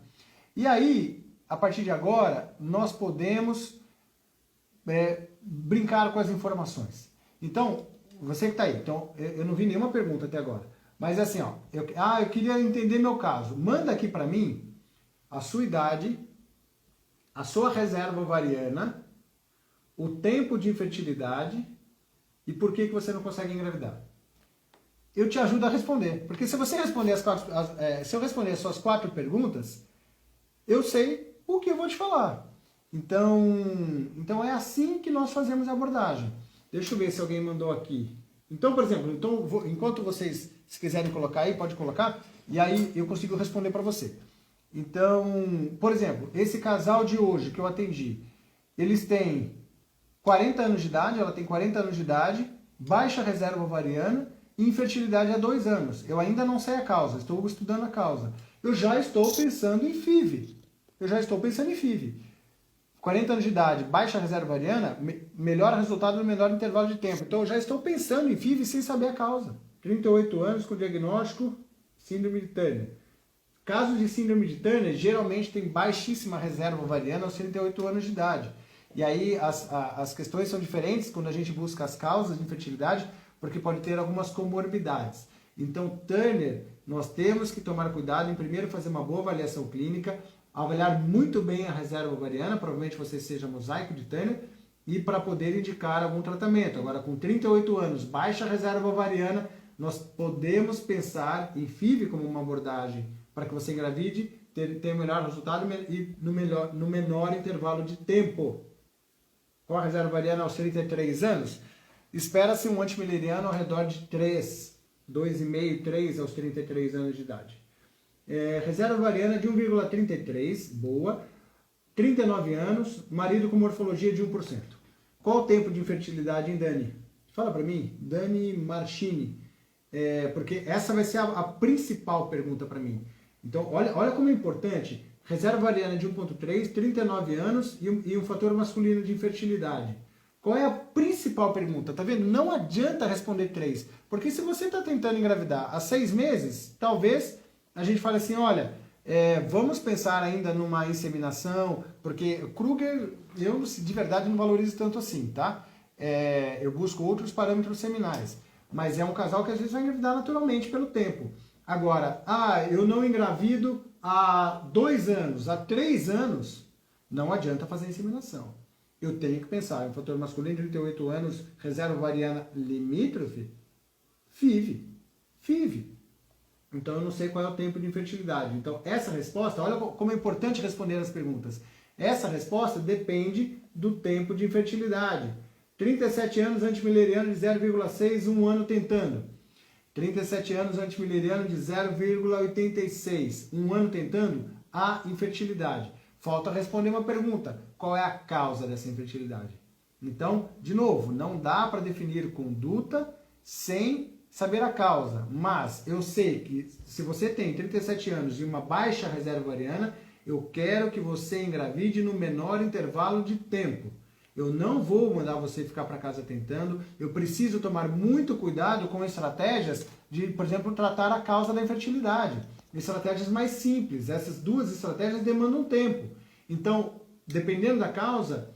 E aí, a partir de agora, nós podemos brincar com as informações. Então, você que está aí, então, eu não vi nenhuma pergunta até agora. Mas assim, ó, eu queria entender meu caso. Manda aqui para mim a sua idade, a sua reserva ovariana, o tempo de infertilidade e por que você não consegue engravidar. Eu te ajudo a responder. Porque se você responder se eu responder as suas 4 perguntas, eu sei o que eu vou te falar. Então é assim que nós fazemos a abordagem. Deixa eu ver se alguém mandou aqui. Então, por exemplo, enquanto vocês, se quiserem colocar aí, pode colocar, e aí eu consigo responder para você. Então, por exemplo, esse casal de hoje que eu atendi, eles têm 40 anos de idade, ela tem 40 anos de idade, baixa reserva ovariana e infertilidade há 2 anos. Eu ainda não sei a causa, estou estudando a causa. Eu já estou pensando em FIV. 40 anos de idade, baixa reserva ovariana, melhor resultado no menor intervalo de tempo. Então eu já estou pensando em FIV sem saber a causa. 38 anos com diagnóstico, síndrome de Turner. Casos de síndrome de Turner geralmente tem baixíssima reserva ovariana aos 38 anos de idade. E aí as questões são diferentes quando a gente busca as causas de infertilidade, porque pode ter algumas comorbidades. Então, Turner, nós temos que tomar cuidado em primeiro fazer uma boa avaliação clínica, avaliar muito bem a reserva ovariana, provavelmente você seja mosaico de Turner, e para poder indicar algum tratamento. Agora, com 38 anos, baixa reserva ovariana, nós podemos pensar em FIV como uma abordagem para que você engravide, tenha o melhor resultado e no menor intervalo de tempo. Com a reserva ovariana aos 33 anos, espera-se um antimileriano ao redor de 2,5, 3 aos 33 anos de idade. Reserva ovariana de 1,33, boa. 39 anos, marido com morfologia de 1%. Qual o tempo de infertilidade, hein, Dani? Fala para mim, Dani Marchini. Porque essa vai ser a principal pergunta para mim. Então, olha como é importante. Reserva ovariana de 1,3, 39 anos e um fator masculino de infertilidade. Qual é a principal pergunta? Tá vendo? Não adianta responder 3. Porque se você está tentando engravidar há 6 meses, talvez a gente fale assim, olha, vamos pensar ainda numa inseminação, porque Kruger, eu de verdade não valorizo tanto assim, tá? Eu busco outros parâmetros seminais. Mas é um casal que às vezes vai engravidar naturalmente pelo tempo. Agora, eu não engravido há 2 anos, há 3 anos, não adianta fazer inseminação. Eu tenho que pensar em fator masculino de 38 anos, reserva ovariana limítrofe, FIV. Então eu não sei qual é o tempo de infertilidade. Então essa resposta, olha como é importante responder as perguntas. Essa resposta depende do tempo de infertilidade. 37 anos antimileriano de 0,6, 1 ano tentando. 37 anos antimileriano de 0,86, 1 ano tentando, há infertilidade. Falta responder uma pergunta, qual é a causa dessa infertilidade? Então, de novo, não dá para definir conduta sem saber a causa, mas eu sei que se você tem 37 anos e uma baixa reserva ovariana, eu quero que você engravide no menor intervalo de tempo. Eu não vou mandar você ficar para casa tentando, eu preciso tomar muito cuidado com estratégias de, por exemplo, tratar a causa da infertilidade. Estratégias mais simples, essas 2 estratégias demandam tempo. Então, dependendo da causa,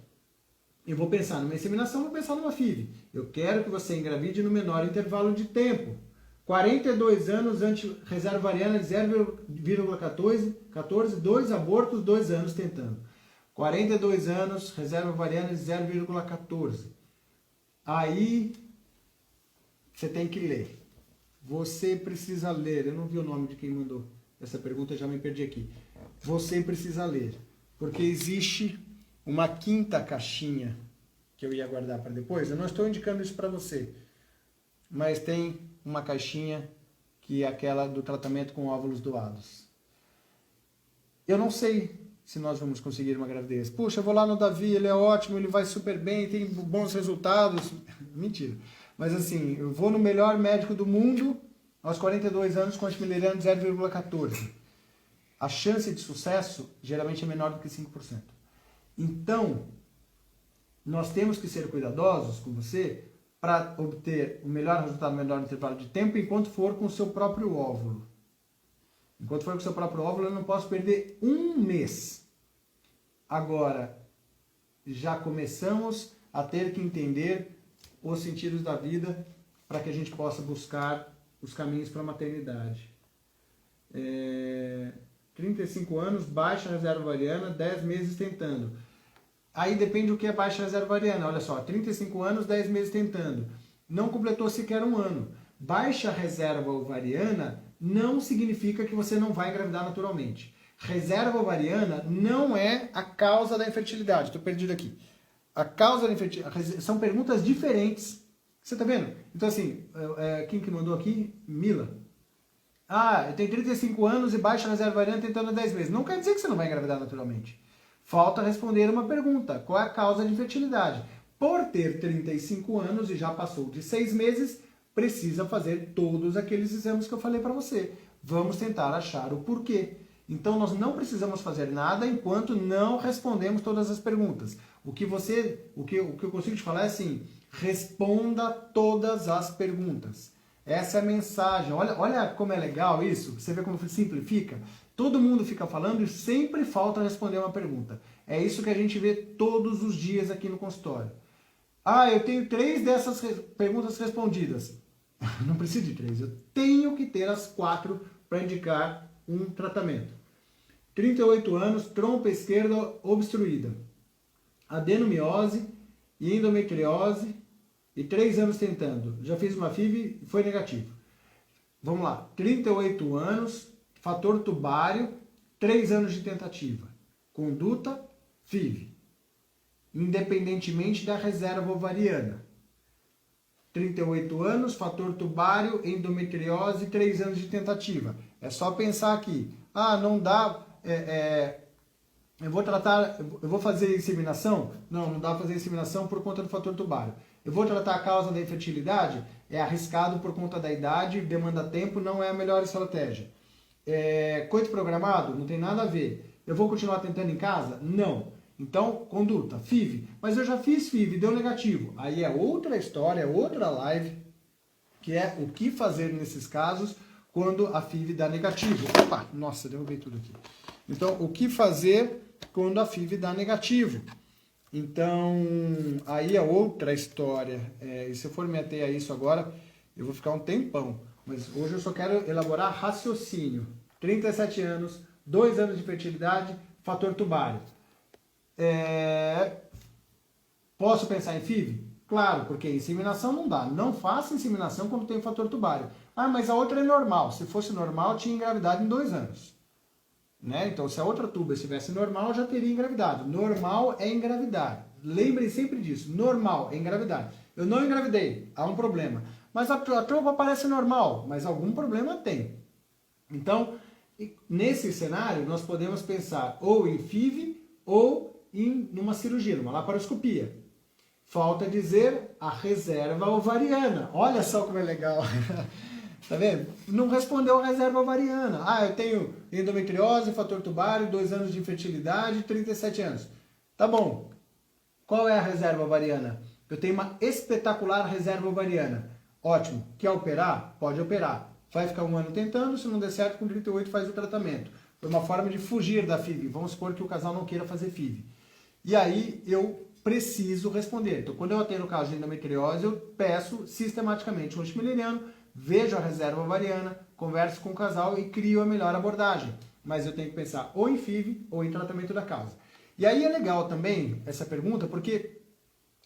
eu vou pensar numa inseminação, vou pensar numa FIV. Eu quero que você engravide no menor intervalo de tempo. 42 anos, reserva ovariana de 0,14, 2 abortos, 2 anos tentando. 42 anos, reserva ovariana de 0,14. Aí, você tem que ler. Você precisa ler. Eu não vi o nome de quem mandou essa pergunta, já me perdi aqui. Você precisa ler. Porque existe uma 5ª caixinha que eu ia guardar para depois. Eu não estou indicando isso para você. Mas tem uma caixinha que é aquela do tratamento com óvulos doados. Eu não sei se nós vamos conseguir uma gravidez. Puxa, eu vou lá no Davi, ele é ótimo, ele vai super bem, tem bons resultados. Mentira. Mas assim, eu vou no melhor médico do mundo aos 42 anos com antimileriano de 0,14. A chance de sucesso geralmente é menor do que 5%. Então, nós temos que ser cuidadosos com você para obter o melhor resultado, o menor intervalo de tempo, enquanto for com o seu próprio óvulo. Enquanto for com o seu próprio óvulo, eu não posso perder um mês. Agora, já começamos a ter que entender os sentidos da vida para que a gente possa buscar os caminhos para a maternidade. 35 anos, baixa reserva ovariana, 10 meses tentando. Aí depende do que é baixa reserva ovariana. Olha só, 35 anos, 10 meses tentando. Não completou sequer um ano. Baixa reserva ovariana não significa que você não vai engravidar naturalmente. Reserva ovariana não é a causa da infertilidade. Estou perdido aqui. A causa da infertilidade são perguntas diferentes. Você está vendo? Então assim, quem que mandou aqui? Mila. Eu tenho 35 anos e baixa reserva ovariana tentando 10 meses. Não quer dizer que você não vai engravidar naturalmente. Falta responder uma pergunta. Qual é a causa de infertilidade? Por ter 35 anos e já passou de 6 meses, precisa fazer todos aqueles exames que eu falei para você. Vamos tentar achar o porquê. Então nós não precisamos fazer nada enquanto não respondemos todas as perguntas. O que eu consigo te falar é assim, responda todas as perguntas. Essa é a mensagem. Olha como é legal isso. Você vê como simplifica? Todo mundo fica falando e sempre falta responder uma pergunta. É isso que a gente vê todos os dias aqui no consultório. Eu tenho 3 dessas perguntas respondidas. Não preciso de 3, eu tenho que ter as 4 para indicar um tratamento. 38 anos, trompa esquerda obstruída, adenomiose e endometriose e 3 anos tentando. Já fiz uma FIV e foi negativo. Vamos lá, 38 anos, fator tubário, 3 anos de tentativa. Conduta, FIV. Independentemente da reserva ovariana. 38 anos, fator tubário, endometriose, 3 anos de tentativa. É só pensar aqui. Não dá... eu vou fazer inseminação? Não dá para fazer inseminação por conta do fator tubário. Eu vou tratar a causa da infertilidade? É arriscado por conta da idade, demanda tempo, não é a melhor estratégia. Coito programado? Não tem nada a ver. Eu vou continuar tentando em casa? Não. Então, conduta, FIV. Mas eu já fiz FIV, deu negativo. Aí é outra história, outra live, que é o que fazer nesses casos quando a FIV dá negativo. Opa, nossa, derrubei tudo aqui. Então, o que fazer quando a FIV dá negativo? Então, aí é outra história. E se eu for me ater a isso agora, eu vou ficar um tempão. Mas hoje eu só quero elaborar raciocínio. 37 anos, 2 anos de fertilidade, fator tubário. Posso pensar em FIV? Claro, porque inseminação não dá. Não faça inseminação quando tem fator tubário. Mas a outra é normal. Se fosse normal, tinha engravidado em 2 anos. Né? Então, se a outra tuba estivesse normal, já teria engravidado. Normal é engravidar. Lembrem sempre disso. Normal é engravidar. Eu não engravidei, há um problema. Mas a trompa parece normal, mas algum problema tem. Então, nesse cenário, nós podemos pensar ou em FIV ou em uma cirurgia, numa laparoscopia. Falta dizer a reserva ovariana. Olha só como é legal. Tá vendo? Não respondeu a reserva ovariana. Eu tenho endometriose, fator tubário, 2 anos de infertilidade, 37 anos. Tá bom. Qual é a reserva ovariana? Eu tenho uma espetacular reserva ovariana. Ótimo. Quer operar? Pode operar. Vai ficar 1 ano tentando, se não der certo, com 38 faz o tratamento. Foi uma forma de fugir da FIV. Vamos supor que o casal não queira fazer FIV. E aí eu preciso responder. Então, quando eu atendo o caso de endometriose, eu peço sistematicamente um antimileriano, vejo a reserva ovariana, converso com o casal e crio a melhor abordagem. Mas eu tenho que pensar ou em FIV ou em tratamento da causa. E aí é legal também essa pergunta, porque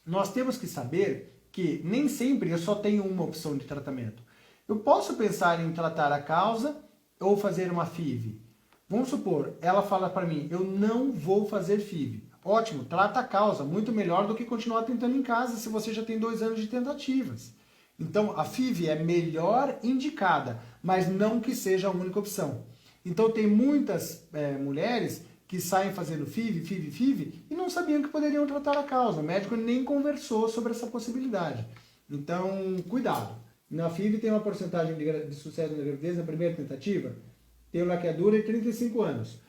nós temos que saber que nem sempre eu só tenho uma opção de tratamento. Eu posso pensar em tratar a causa ou fazer uma FIV. Vamos supor, ela fala para mim, eu não vou fazer FIV. Ótimo, trata a causa, muito melhor do que continuar tentando em casa se você já tem 2 anos de tentativas. Então, a FIV é melhor indicada, mas não que seja a única opção. Então, tem muitas mulheres que saem fazendo FIV, e não sabiam que poderiam tratar a causa. O médico nem conversou sobre essa possibilidade. Então, cuidado. Na FIV tem uma porcentagem de sucesso na gravidez na primeira tentativa, tem o laqueadura e 35 anos.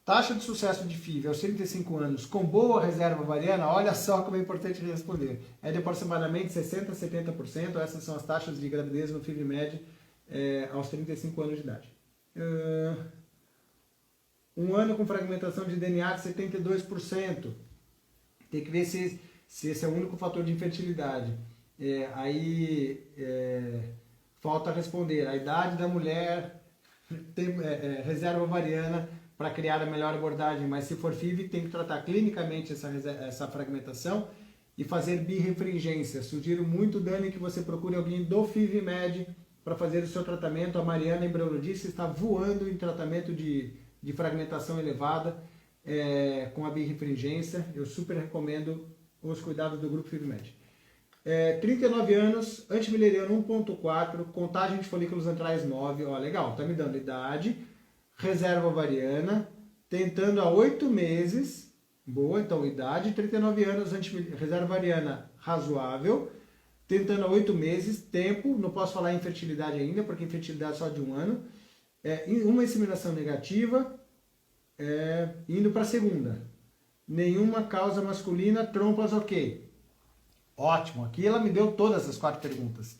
Taxa de sucesso de FIV aos 35 anos com boa reserva ovariana, olha só como é importante responder. É de aproximadamente 60% a 70%, essas são as taxas de gravidez no FIV-MED aos 35 anos de idade. Um ano com fragmentação de DNA de 72%. Tem que ver se esse é o único fator de infertilidade. Falta responder. A idade da mulher, tem reserva ovariana para criar a melhor abordagem, mas se for FIV, tem que tratar clinicamente essa fragmentação e fazer birrefringência. Sugiro muito, Dani, que você procure alguém do FIV-MED para fazer o seu tratamento. A Mariana, embriologista, está voando em tratamento de fragmentação elevada com a birrefringência. Eu super recomendo os cuidados do grupo FIV-MED. 39 anos, antimileriano 1.4, contagem de folículos antrais 9, ó, legal, tá me dando idade, reserva ovariana, tentando há 8 meses, boa, então idade, 39 anos, reserva ovariana razoável, tentando há 8 meses, tempo, não posso falar em infertilidade ainda, porque infertilidade é só de 1 ano, uma inseminação negativa, indo para a segunda, nenhuma causa masculina, trompas ok. Ótimo, aqui ela me deu todas as 4 perguntas.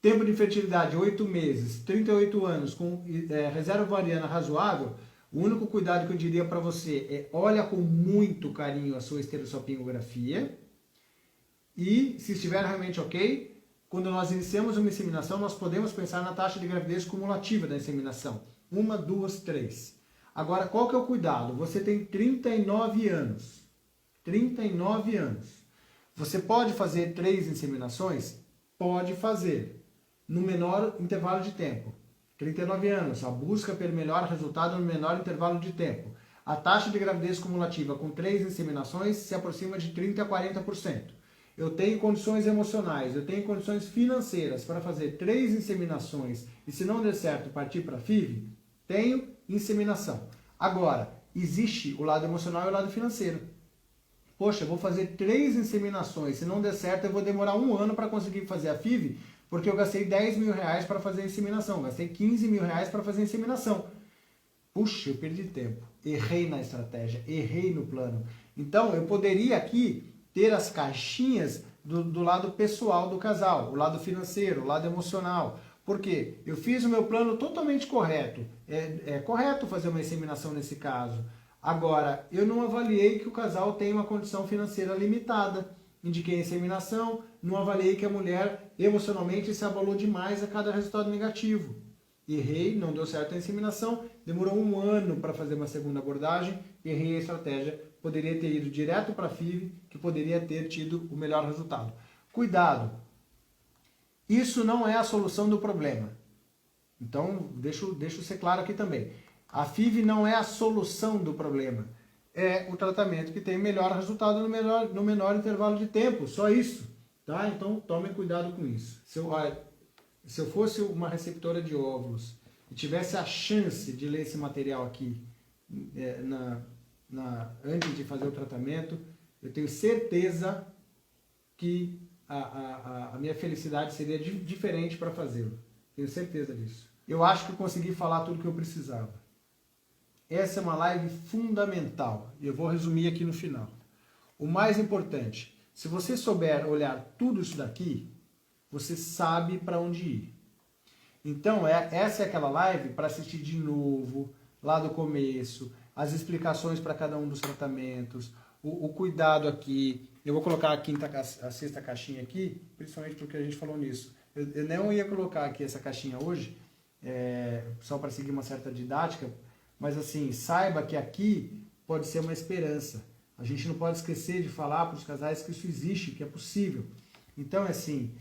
Tempo de fertilidade, 8 meses, 38 anos, com reserva ovariana razoável. O único cuidado que eu diria para você é olha com muito carinho a sua esterossalpingografia e, se estiver realmente ok, quando nós iniciamos uma inseminação, nós podemos pensar na taxa de gravidez cumulativa da inseminação. 1, 2, 3. Agora, qual que é o cuidado? Você tem 39 anos. 39 anos. Você pode fazer 3 inseminações? Pode fazer, no menor intervalo de tempo. 39 anos, a busca pelo melhor resultado no menor intervalo de tempo. A taxa de gravidez cumulativa com 3 inseminações se aproxima de 30% a 40%. Eu tenho condições emocionais, eu tenho condições financeiras para fazer 3 inseminações e, se não der certo, partir para FIV? Tenho inseminação. Agora, existe o lado emocional e o lado financeiro. Poxa, eu vou fazer 3 inseminações, se não der certo eu vou demorar 1 ano para conseguir fazer a FIV, porque eu gastei 10 mil reais para fazer a inseminação, gastei 15 mil reais para fazer a inseminação. Puxa, eu perdi tempo, errei na estratégia, errei no plano. Então eu poderia aqui ter as caixinhas do lado pessoal do casal, o lado financeiro, o lado emocional. Por quê? Eu fiz o meu plano totalmente correto, é correto fazer uma inseminação nesse caso. Agora, eu não avaliei que o casal tem uma condição financeira limitada. Indiquei a inseminação, não avaliei que a mulher emocionalmente se abalou demais a cada resultado negativo. Errei, não deu certo a inseminação, demorou 1 ano para fazer uma segunda abordagem, errei a estratégia, poderia ter ido direto para a FIV, que poderia ter tido o melhor resultado. Cuidado, isso não é a solução do problema. Então, deixo ser claro aqui também. A FIV não é a solução do problema, é o tratamento que tem melhor resultado no menor intervalo de tempo, só isso, tá? Então tome cuidado com isso. Se eu fosse uma receptora de óvulos e tivesse a chance de ler esse material aqui antes de fazer o tratamento, eu tenho certeza que a minha felicidade seria diferente para fazê-lo. Tenho certeza disso. Eu acho que eu consegui falar tudo que eu precisava. Essa é uma live fundamental e eu vou resumir aqui no final. O mais importante, se você souber olhar tudo isso daqui, você sabe para onde ir. Então, essa é aquela live para assistir de novo, lá do começo, as explicações para cada um dos tratamentos, o cuidado aqui. Eu vou colocar a sexta caixinha aqui, principalmente porque a gente falou nisso. Eu não ia colocar aqui essa caixinha hoje, só para seguir uma certa didática, mas assim, saiba que aqui pode ser uma esperança. A gente não pode esquecer de falar para os casais que isso existe, que é possível. Então, assim,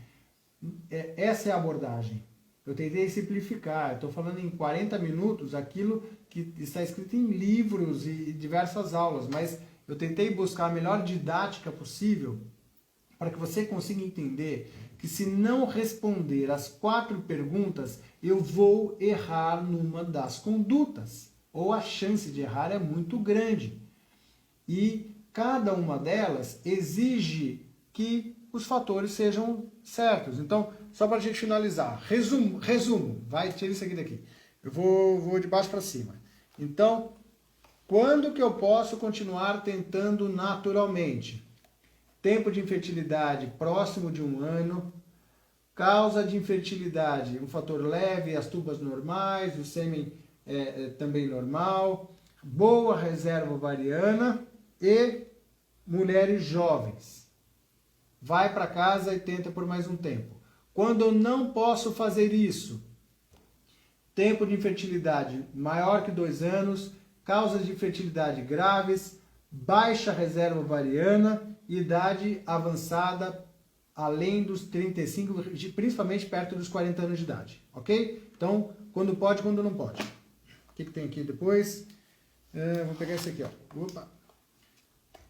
essa é a abordagem. Eu tentei simplificar, estou falando em 40 minutos aquilo que está escrito em livros e diversas aulas, mas eu tentei buscar a melhor didática possível para que você consiga entender que se não responder as 4 perguntas, eu vou errar numa das condutas. Ou a chance de errar é muito grande. E cada uma delas exige que os fatores sejam certos. Então, só para a gente finalizar, resumo, vai, tira isso aqui daqui. Eu vou de baixo para cima. Então, Quando que eu posso continuar tentando naturalmente? Tempo de infertilidade próximo de 1 ano. Causa de infertilidade, um fator leve, as tubas normais, o sêmen também normal. Boa reserva ovariana e mulheres jovens. Vai para casa e tenta por mais um tempo. Quando eu não posso fazer isso, tempo de infertilidade maior que 2 anos, causas de infertilidade graves, baixa reserva ovariana, idade avançada além dos 35, principalmente perto dos 40 anos de idade, ok? Então, quando pode, quando não pode. O que tem aqui depois? Vou pegar esse aqui, ó. Opa.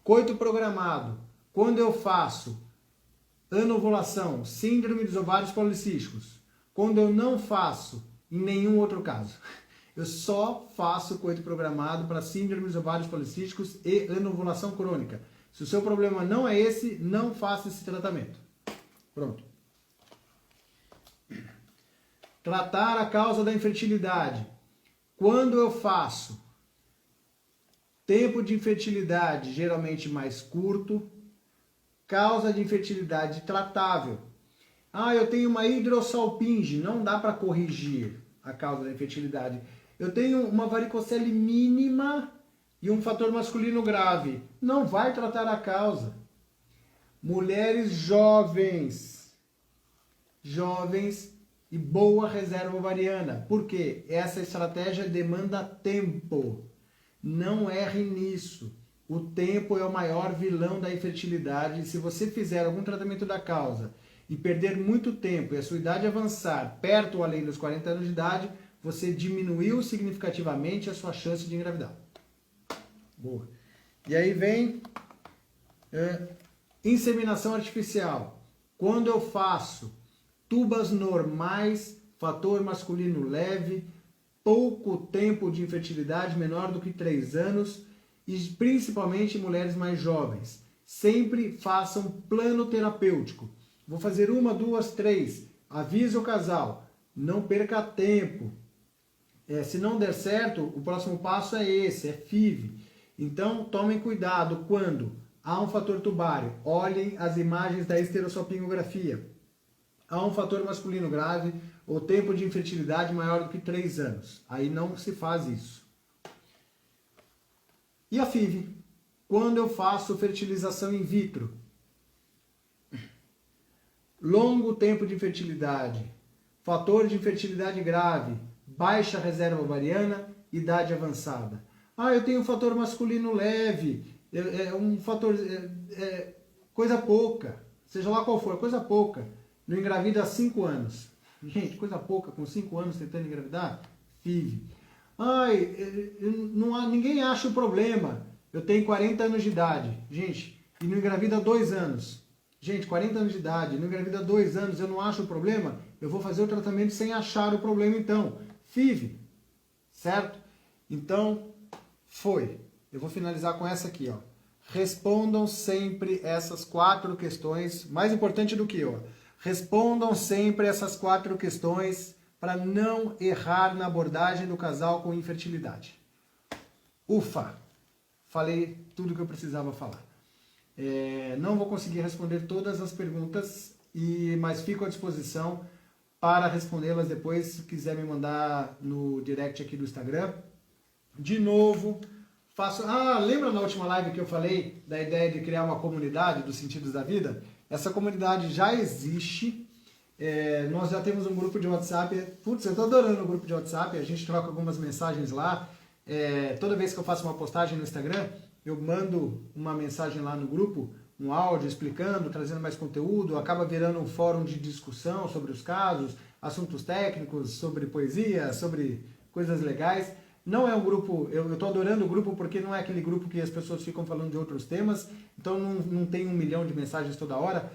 Coito programado. Quando eu faço anovulação, síndrome dos ovários policísticos. Quando eu não faço, em nenhum outro caso. Eu só faço coito programado para síndrome dos ovários policísticos e anovulação crônica. Se o seu problema não é esse, não faça esse tratamento. Pronto. Tratar a causa da infertilidade. Quando eu faço tempo de infertilidade geralmente mais curto, causa de infertilidade tratável. Eu tenho uma hidrossalpinge, não dá para corrigir a causa da infertilidade. Eu tenho uma varicocele mínima e um fator masculino grave. Não vai tratar a causa. Mulheres jovens e boa reserva ovariana. Por quê? Essa estratégia demanda tempo. Não erre nisso. O tempo é o maior vilão da infertilidade. Se você fizer algum tratamento da causa e perder muito tempo e a sua idade avançar perto ou além dos 40 anos de idade, você diminuiu significativamente a sua chance de engravidar. Boa. E aí vem inseminação artificial. Quando eu faço tubas normais, fator masculino leve, pouco tempo de infertilidade, menor do que 3 anos, e principalmente mulheres mais jovens. Sempre façam plano terapêutico. Vou fazer 1, 2, 3. Avise o casal. Não perca tempo. Se não der certo, o próximo passo é esse, é FIV. Então, tomem cuidado quando há um fator tubário. Olhem as imagens da esterossalpingografia. Há um fator masculino grave ou tempo de infertilidade maior do que 3 anos. Aí não se faz isso. E a FIV? Quando eu faço fertilização in vitro. Longo tempo de infertilidade, fator de infertilidade grave, baixa reserva ovariana, idade avançada. Eu tenho um fator masculino leve, coisa pouca, seja lá qual for, coisa pouca. Não engravida há 5 anos. Gente, coisa pouca, com 5 anos tentando engravidar? FIV. Ninguém acha o problema. Eu tenho 40 anos de idade, gente, e não engravida há 2 anos. Gente, 40 anos de idade, não engravida há 2 anos, eu não acho o problema, eu vou fazer o tratamento sem achar o problema então. FIV, certo? Então, foi. Eu vou finalizar com essa aqui, ó. Respondam sempre essas 4 questões, mais importante do que eu. Respondam sempre essas 4 questões para não errar na abordagem do casal com infertilidade. Ufa! Falei tudo que eu precisava falar. Não vou conseguir responder todas as perguntas, mas fico à disposição para respondê-las depois, se quiser me mandar no direct aqui do Instagram. De novo, faço... lembra na última live que eu falei da ideia de criar uma comunidade dos sentidos da vida? Essa comunidade já existe. Nós já temos um grupo de WhatsApp. Putz, eu estou adorando o grupo de WhatsApp. A gente troca algumas mensagens lá. Toda vez que eu faço uma postagem no Instagram, eu mando uma mensagem lá no grupo, um áudio explicando, trazendo mais conteúdo, acaba virando um fórum de discussão sobre os casos, assuntos técnicos, sobre poesia, sobre coisas legais. Não é um grupo, eu estou adorando o grupo porque não é aquele grupo que as pessoas ficam falando de outros temas, então não tem 1 milhão de mensagens toda hora.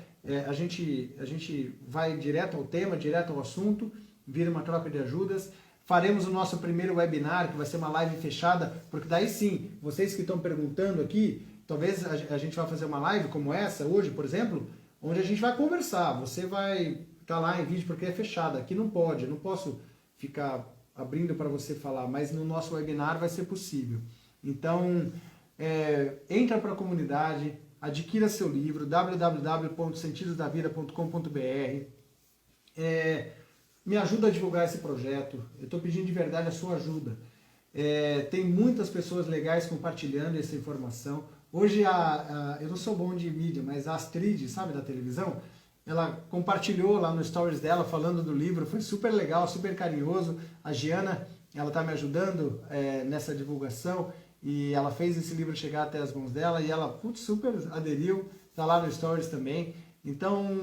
A gente vai direto ao tema, direto ao assunto, vira uma troca de ajudas. Faremos o nosso primeiro webinar, que vai ser uma live fechada, porque daí sim, vocês que estão perguntando aqui, talvez a gente vai fazer uma live como essa, hoje, por exemplo, onde a gente vai conversar. Você vai estar lá em vídeo porque é fechada. Aqui não pode, eu não posso ficar abrindo para você falar, mas no nosso webinar vai ser possível. Então, entra para a comunidade, adquira seu livro, www.sentidosdavida.com.br. Me ajuda a divulgar esse projeto. Eu estou pedindo de verdade a sua ajuda. Tem muitas pessoas legais compartilhando essa informação. Hoje, eu não sou bom de mídia, mas a Astrid, sabe, da televisão, ela compartilhou lá no stories dela, falando do livro, foi super legal, super carinhoso. A Giana, ela está me ajudando nessa divulgação, e ela fez esse livro chegar até as mãos dela, e ela, super aderiu, está lá no stories também. Então,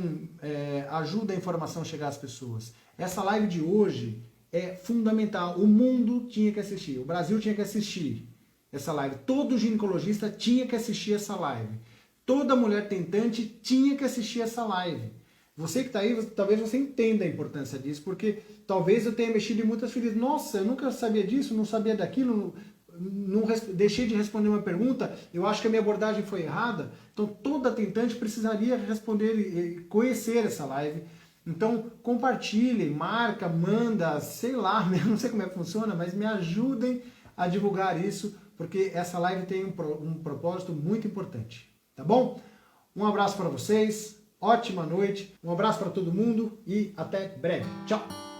ajuda a informação a chegar às pessoas. Essa live de hoje é fundamental, o mundo tinha que assistir, o Brasil tinha que assistir essa live, todo ginecologista tinha que assistir essa live. Toda mulher tentante tinha que assistir essa live. Você que está aí, talvez você entenda a importância disso, porque talvez eu tenha mexido em muitas feridas. Nossa, eu nunca sabia disso, não sabia daquilo, deixei de responder uma pergunta, eu acho que a minha abordagem foi errada. Então toda tentante precisaria responder e conhecer essa live. Então compartilhem, marca, manda, sei lá, não sei como é que funciona, mas me ajudem a divulgar isso, porque essa live tem um propósito muito importante. Tá bom? Um abraço para vocês, ótima noite, um abraço para todo mundo e até breve. Tchau!